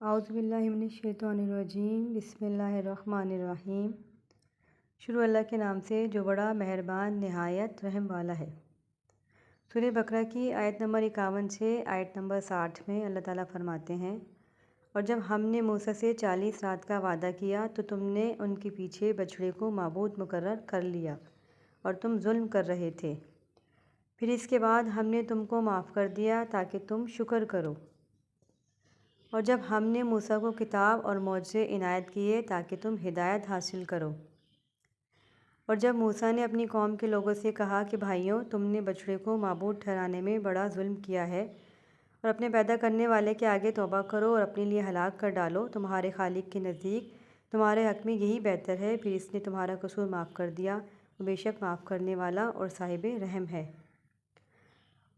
اعوذ باللہ من الشیطان الرجیم بسم اللہ الرحمن الرحیم۔ شروع اللہ کے نام سے جو بڑا مہربان نہایت رحم والا ہے۔ سورہ بقرہ کی آیت نمبر 51 سے آیت نمبر 60 میں اللہ تعالیٰ فرماتے ہیں، اور جب ہم نے موسیٰ سے 40 رات کا وعدہ کیا تو تم نے ان کے پیچھے بچھڑے کو معبود مقرر کر لیا اور تم ظلم کر رہے تھے۔ پھر اس کے بعد ہم نے تم کو معاف کر دیا تاکہ تم شکر کرو۔ اور جب ہم نے موسیٰ کو کتاب اور معجزے عنایت کیے تاکہ تم ہدایت حاصل کرو۔ اور جب موسیٰ نے اپنی قوم کے لوگوں سے کہا کہ بھائیوں، تم نے بچھڑے کو معبود ٹھہرانے میں بڑا ظلم کیا ہے، اور اپنے پیدا کرنے والے کے آگے توبہ کرو اور اپنے لیے ہلاک کر ڈالو، تمہارے خالق کے نزدیک تمہارے حق میں یہی بہتر ہے، پھر اس نے تمہارا قصور معاف کر دیا، وہ بے شک معاف کرنے والا اور صاحب رحم ہے۔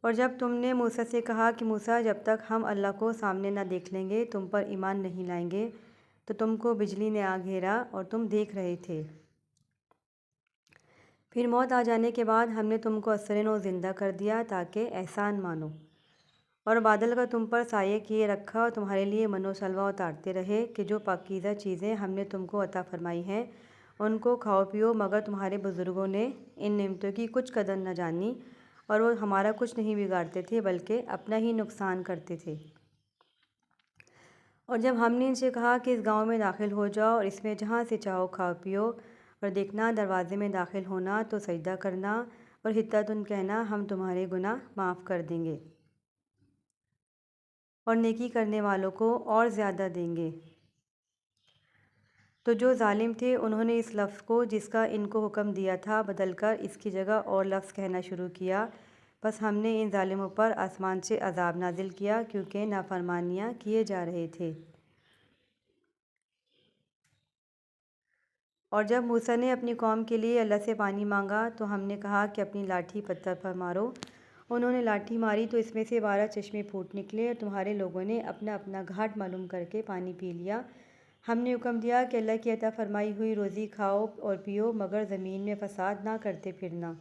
اور جب تم نے موسیٰ سے کہا کہ موسیٰ، جب تک ہم اللہ کو سامنے نہ دیکھ لیں گے تم پر ایمان نہیں لائیں گے، تو تم کو بجلی نے آ گھیرا اور تم دیکھ رہے تھے۔ پھر موت آ جانے کے بعد ہم نے تم کو اثر نو زندہ کر دیا تاکہ احسان مانو، اور بادل کا تم پر سایہ کیے رکھا اور تمہارے لیے من و سلوہ اتارتے رہے کہ جو پاکیزہ چیزیں ہم نے تم کو عطا فرمائی ہیں ان کو کھاؤ پیو، مگر تمہارے بزرگوں نے ان نعمتوں کی کچھ قدر نہ جانی، اور وہ ہمارا کچھ نہیں بگاڑتے تھے بلکہ اپنا ہی نقصان کرتے تھے۔ اور جب ہم نے ان سے کہا کہ اس گاؤں میں داخل ہو جاؤ اور اس میں جہاں سے چاہو کھاؤ پیو، اور دیکھنا دروازے میں داخل ہونا تو سجدہ کرنا اور حطۃ کہنا، ہم تمہارے گناہ معاف کر دیں گے اور نیکی کرنے والوں کو اور زیادہ دیں گے۔ تو جو ظالم تھے انہوں نے اس لفظ کو جس کا ان کو حکم دیا تھا بدل کر اس کی جگہ اور لفظ کہنا شروع کیا، بس ہم نے ان ظالموں پر آسمان سے عذاب نازل کیا کیونکہ نافرمانیاں کیے جا رہے تھے۔ اور جب موسیٰ نے اپنی قوم کے لیے اللہ سے پانی مانگا تو ہم نے کہا کہ اپنی لاٹھی پتھر پر مارو۔ انہوں نے لاٹھی ماری تو اس میں سے 12 چشمے پھوٹ نکلے، اور تمہارے لوگوں نے اپنا اپنا گھاٹ معلوم کر کے پانی پی لیا۔ ہم نے حکم دیا کہ اللہ کی عطا فرمائی ہوئی روزی کھاؤ اور پیو، مگر زمین میں فساد نہ کرتے پھرنا۔